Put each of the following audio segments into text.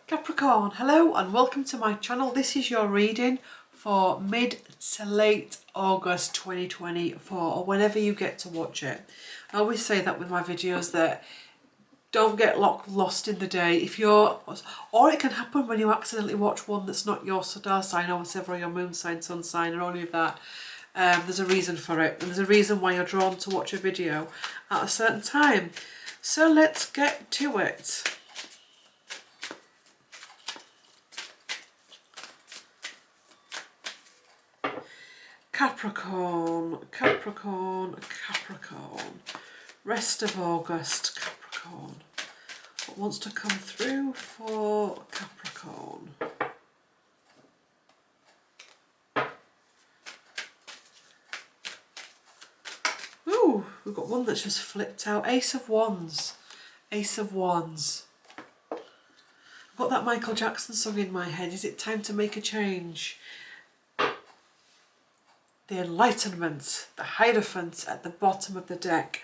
Capricorn, hello and welcome to my channel. This is your reading for mid to late August 2024, or whenever you get to watch it. I always say that with my videos, that don't get lost in the day. Or it can happen when you accidentally watch one that's not your star sign or whatever, your moon sign, sun sign, or any of that. There's a reason for it, and there's a reason why you're drawn to watch a video at a certain time. So let's get to it. Capricorn, Capricorn, Capricorn. Rest of August, Capricorn. What wants to come through for Capricorn? Ooh, we've got one that's just flipped out. Ace of Wands. Ace of Wands. I've got that Michael Jackson song in my head. Is it time to make a change? The Enlightenment, the Hierophant at the bottom of the deck.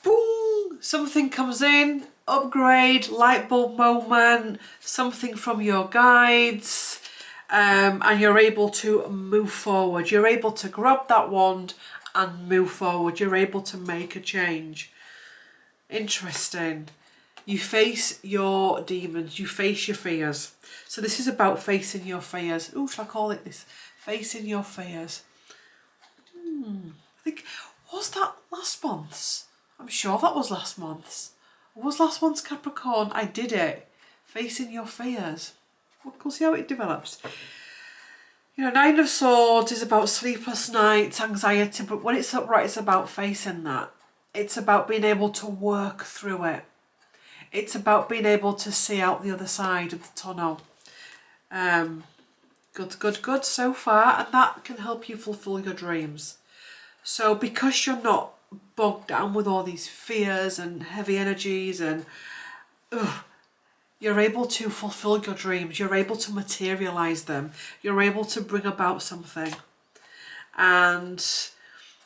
Boom! Something comes in, upgrade, light bulb moment, something from your guides, and you're able to move forward. You're able to grab that wand and move forward. You're able to make a change. Interesting. You face your demons, you face your fears. So this is about facing your fears. Ooh, shall I call it this? Facing your fears. I think, was that last month's? I'm sure that was last month's. Was last month's Capricorn? I did it. Facing your fears. We'll see how it develops. You know, Nine of Swords is about sleepless nights, anxiety, but when it's upright, it's about facing that. It's about being able to work through it. It's about being able to see out the other side of the tunnel. Good so far, and that can help you fulfill your dreams. So because you're not bogged down with all these fears and heavy energies, and you're able to fulfill your dreams, you're able to materialize them, you're able to bring about something, and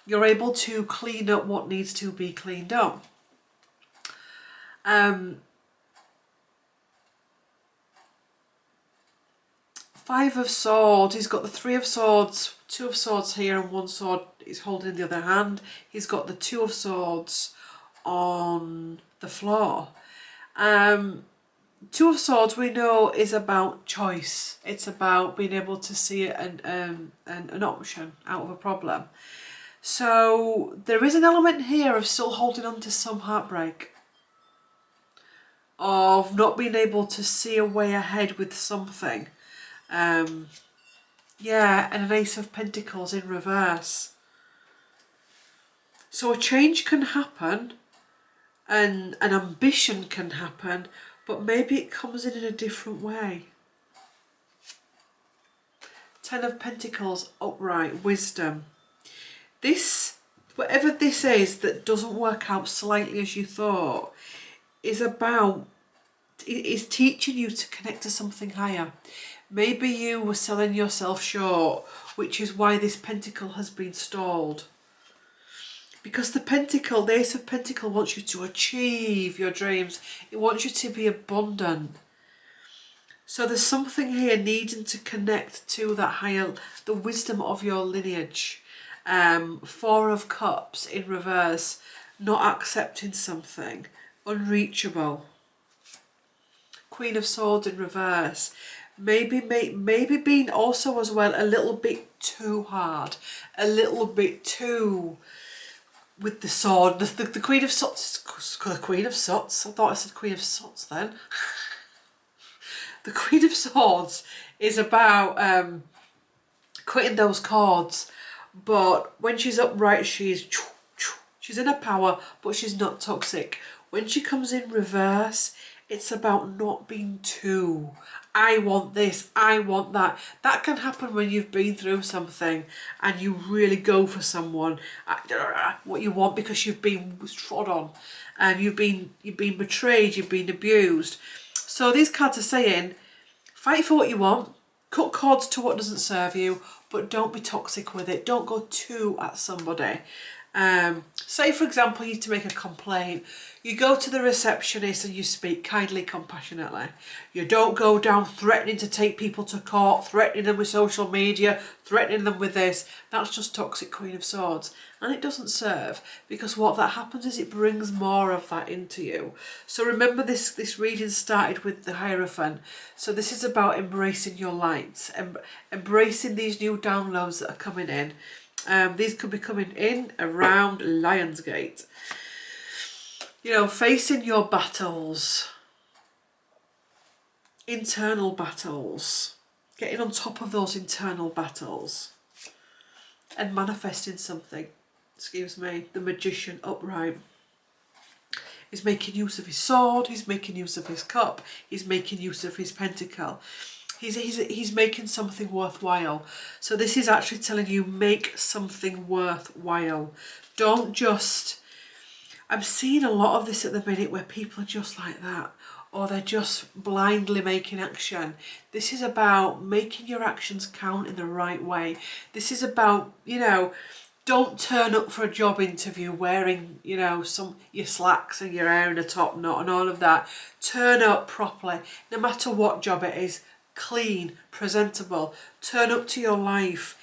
you're able to clean up what needs to be cleaned up. Five of Swords, he's got the Three of Swords, Two of Swords here, and one sword he's holding in the other hand. He's got the Two of Swords on the floor. Two of Swords, we know, is about choice. It's about being able to see an option out of a problem. So there is an element here of still holding on to some heartbreak, of not being able to see a way ahead with something. Yeah, and an Ace of Pentacles in reverse. So a change can happen, and an ambition can happen, but maybe it comes in a different way. Ten of Pentacles upright, wisdom. This, whatever this is that doesn't work out slightly as you thought, is teaching you to connect to something higher. Maybe you were selling yourself short, which is why this pentacle has been stalled. Because the Ace of Pentacles wants you to achieve your dreams. It wants you to be abundant. So there's something here needing to connect to that higher, the wisdom of your lineage. Four of Cups in reverse, not accepting something, unreachable. Queen of Swords in reverse. Maybe being also as well a little bit too hard, a little bit too with the sword. The Queen of Swords, the Queen of Swords. I thought I said Queen of Swords then. The Queen of Swords is about quitting those cords, but when she's upright, she's in her power, but she's not toxic. When she comes in reverse, it's about not being too, I want this, I want that. That can happen when you've been through something and you really go for someone, what you want, because you've been trod on, and you've been betrayed, you've been abused. So these cards are saying, fight for what you want, cut cords to what doesn't serve you, but don't be toxic with it. Don't go too at somebody. Say for example you need to make a complaint. You go to the receptionist and you speak kindly, compassionately. You don't go down threatening to take people to court, threatening them with social media, threatening them with this. That's just toxic Queen of Swords. And it doesn't serve, because what that happens is it brings more of that into you. So remember this reading started with the Hierophant. So this is about embracing your light, embracing these new downloads that are coming in. These could be coming in around Lionsgate. You know, facing your battles, internal battles, getting on top of those internal battles and manifesting something. Excuse me, the Magician upright. He's making use of his sword, he's making use of his cup, he's making use of his pentacle. He's making something worthwhile. So this is actually telling you, make something worthwhile. Don't just... I'm seeing a lot of this at the minute where people are just like that, or they're just blindly making action. This is about making your actions count in the right way. This is about, you know, don't turn up for a job interview wearing, you know, your slacks and your hair in a top knot and all of that. Turn up properly, no matter what job it is. Clean, presentable. Turn up to your life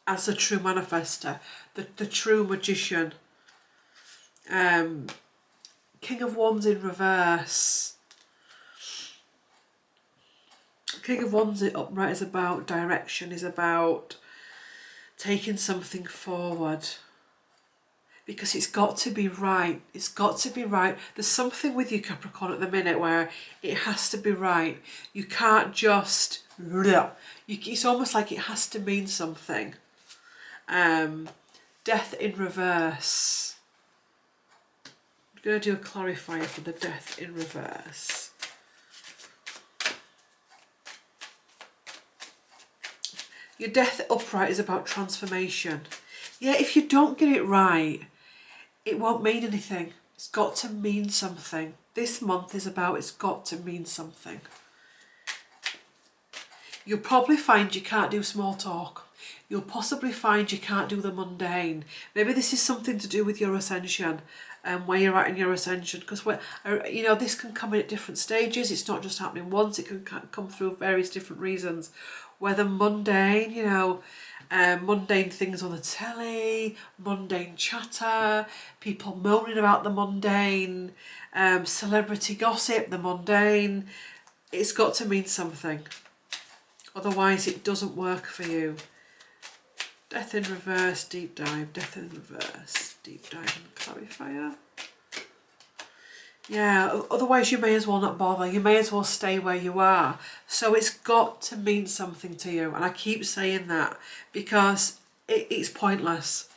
as a true manifester, the true magician. King of Wands in reverse. King of Wands upright is about direction, is about taking something forward. Because it's got to be right. It's got to be right. There's something with you, Capricorn, at the minute where it has to be right. You can't just... It's almost like it has to mean something. Death in reverse. I'm going to do a clarifier for the Death in reverse. Your Death upright is about transformation. Yeah, if you don't get it right, it won't mean anything. It's got to mean something. This month is about it's got to mean something. You'll probably find you can't do small talk. You'll possibly find you can't do the mundane. Maybe this is something to do with your ascension and where you're at in your ascension. Because, you know, this can come in at different stages. It's not just happening once. It can come through various different reasons. Whether mundane, you know, mundane things on the telly, mundane chatter, people moaning about the mundane, celebrity gossip, the mundane. It's got to mean something. Otherwise it doesn't work for you. Death in reverse, deep dive. Death in reverse, deep dive and clarifier. Yeah, otherwise you may as well not bother. You may as well stay where you are. So it's got to mean something to you. And I keep saying that because it's pointless.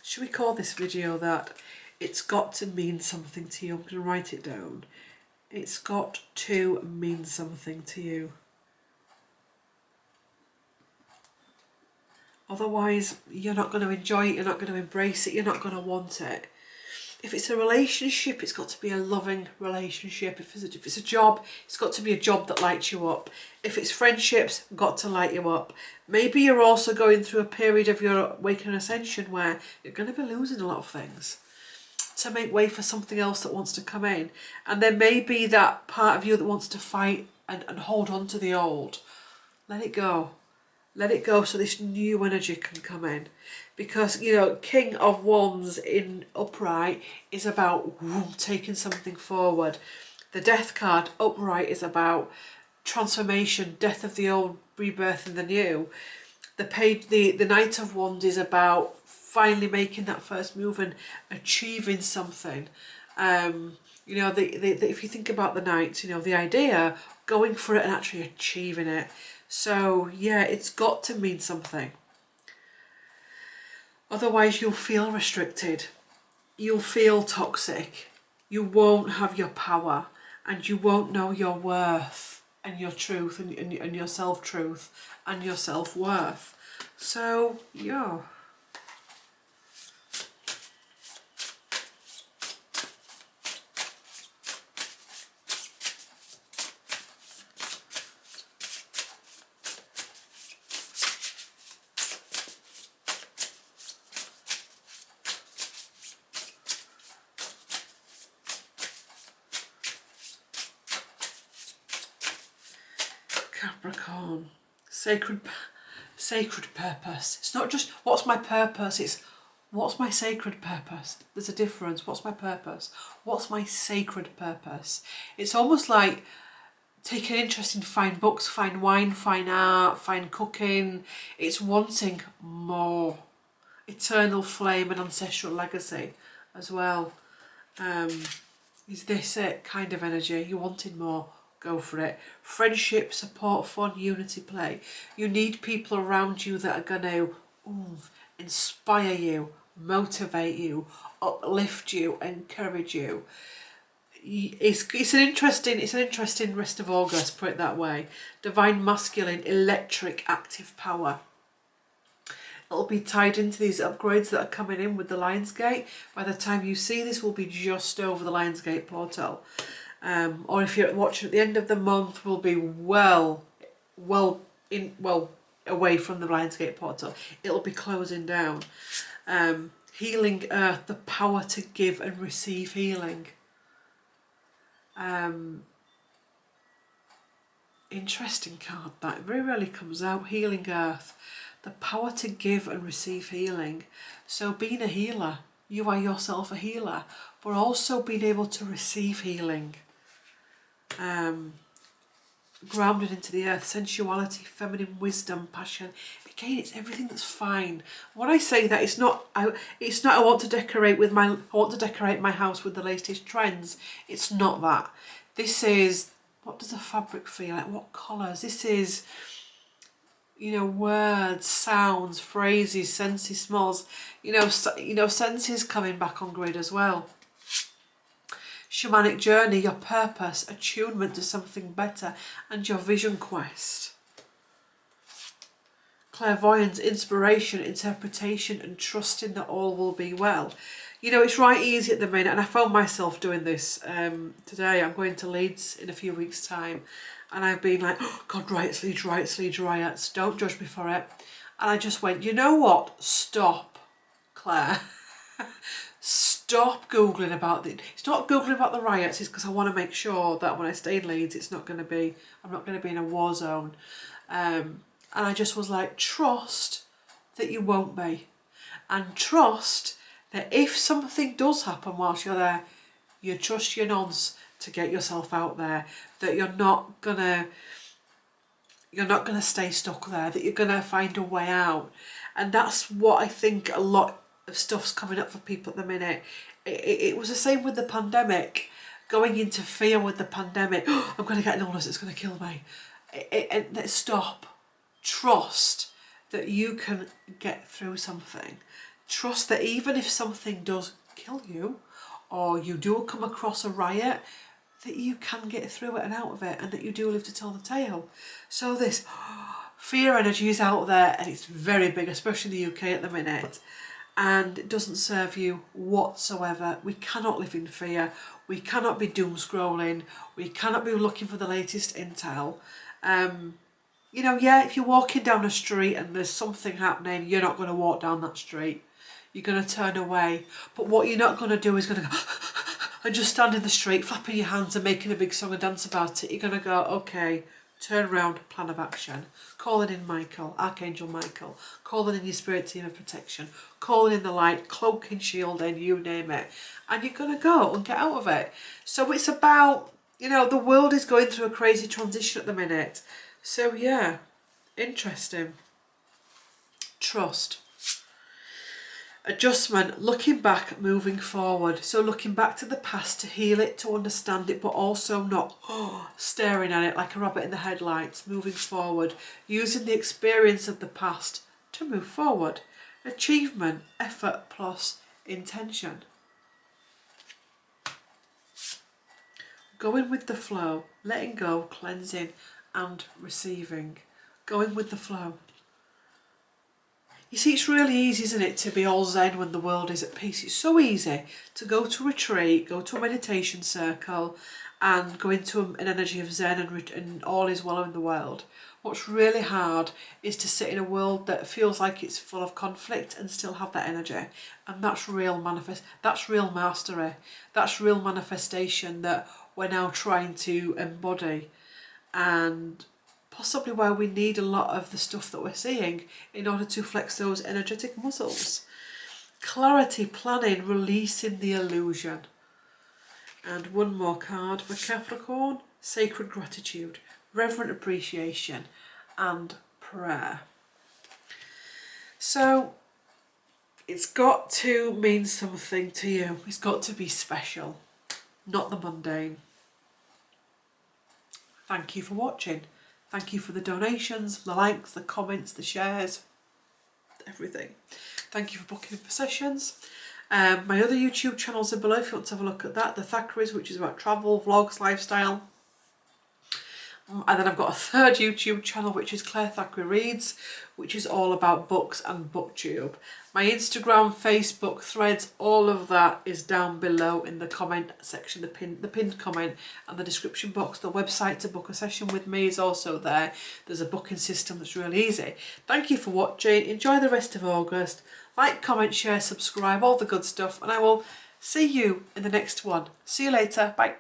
Should we call this video that? It's got to mean something to you. I'm going to write it down. It's got to mean something to you. Otherwise, you're not going to enjoy it, you're not going to embrace it, you're not going to want it. If it's a relationship, it's got to be a loving relationship. If it's a job, it's got to be a job that lights you up. If it's friendships, got to light you up. Maybe you're also going through a period of your awakening ascension where you're going to be losing a lot of things to make way for something else that wants to come in. And there may be that part of you that wants to fight and hold on to the old. Let it go. Let it go so this new energy can come in. Because, you know, King of Wands in upright is about taking something forward. The Death card upright is about transformation, death of the old, rebirth in the new. The Knight of Wands is about finally making that first move and achieving something. You know, if you think about the Knight, you know, the idea, going for it and actually achieving it. So, yeah, it's got to mean something. Otherwise, you'll feel restricted. You'll feel toxic. You won't have your power and you won't know your worth and your truth and your self-truth and your self-worth. So, yeah. Capricorn, sacred purpose. It's not just what's my purpose, it's what's my sacred purpose. There's a difference. What's my purpose? What's my sacred purpose? It's almost like take an interest in fine books, fine wine, fine art, fine cooking. It's wanting more. Eternal flame and ancestral legacy as well. Is this it kind of energy? You wanted more, go for it. Friendship, support, fun, unity, play. You need people around you that are going to inspire you, motivate you, uplift you, encourage you. It's an interesting rest of August, put it that way. Divine masculine, electric, active power. It'll be tied into these upgrades that are coming in with the Lionsgate. By the time you see this, we'll be just over the Lionsgate portal. Or if you're watching at the end of the month, we'll be well away from the Lionsgate portal. It'll be closing down. Healing Earth, the power to give and receive healing. Interesting card that very rarely comes out. Healing Earth, the power to give and receive healing. So being a healer, you are yourself a healer, but also being able to receive healing. Grounded into the earth, sensuality, feminine wisdom, passion. Again, it's everything that's fine. When I say that, it's not I want to decorate my house with the latest trends. It's not that. This is, what does the fabric feel like? What colours? This is, words, sounds, phrases, senses, smells. Senses coming back on grid as well. Shamanic journey, your purpose, attunement to something better, and your vision quest. Clairvoyance, inspiration, interpretation, and trusting that all will be well. It's right easy at the minute, and I found myself doing this today. I'm going to Leeds in a few weeks' time, and I've been like, oh God, Leeds, riots, don't judge me for it. And I just went, you know what? Stop, Claire. Stop Googling about it. It's not Googling about the riots, it's because I want to make sure that when I stay in Leeds, I'm not going to be in a war zone. And I just was like, trust that you won't be. And trust that if something does happen whilst you're there, you trust your nonce to get yourself out there. That you're not gonna stay stuck there, that you're gonna find a way out. And that's what I think a lot of stuff's coming up for people at the minute. It was the same with the pandemic, going into fear with the pandemic. Oh, I'm going to get an illness, it's going to kill me. Stop. Trust that you can get through something. Trust that even if something does kill you, or you do come across a riot, that you can get through it and out of it, and that you do live to tell the tale. So this fear energy is out there, and it's very big, especially in the UK at the minute. And it doesn't serve you whatsoever. We cannot live in fear. We cannot be doom scrolling. We cannot be looking for the latest intel. If you're walking down a street and there's something happening, you're not going to walk down that street. You're going to turn away. But what you're not going to do is going to go and just stand in the street, flapping your hands and making a big song and dance about it. You're going to go, okay, turn around, plan of action. Calling in Michael, Archangel Michael. Calling in your spirit team of protection. Calling in the light, cloaking, shielding, you name it. And you're going to go and get out of it. So it's about, the world is going through a crazy transition at the minute. So yeah, interesting. Trust. Adjustment, looking back, moving forward. So looking back to the past to heal it, to understand it, but also not staring at it like a rabbit in the headlights, moving forward, using the experience of the past to move forward. Achievement, effort plus intention. Going with the flow, letting go, cleansing and receiving. Going with the flow. You see, it's really easy, isn't it, to be all zen when the world is at peace. It's so easy to go to a retreat, go to a meditation circle and go into an energy of zen and all is well in the world. What's really hard is to sit in a world that feels like it's full of conflict and still have that energy. And that's real that's real mastery. That's real manifestation that we're now trying to embody and possibly where we need a lot of the stuff that we're seeing in order to flex those energetic muscles. Clarity, planning, releasing the illusion. And one more card for Capricorn, sacred gratitude, reverent appreciation and prayer. So it's got to mean something to you. It's got to be special, not the mundane. Thank you for watching. Thank you for the donations, the likes, the comments, the shares, everything. Thank you for booking for sessions. My other YouTube channels are below if you want to have a look at that. The Thackeray's, which is about travel, vlogs, lifestyle. And then I've got a third YouTube channel, which is Claire Thackeray Reads, which is all about books and booktube. My Instagram, Facebook, Threads, all of that is down below in the comment section, the pinned comment and the description box. The website to book a session with me is also there. There's a booking system that's really easy. Thank you for watching. Enjoy the rest of August. Like, comment, share, subscribe, all the good stuff. And I will see you in the next one. See you later. Bye.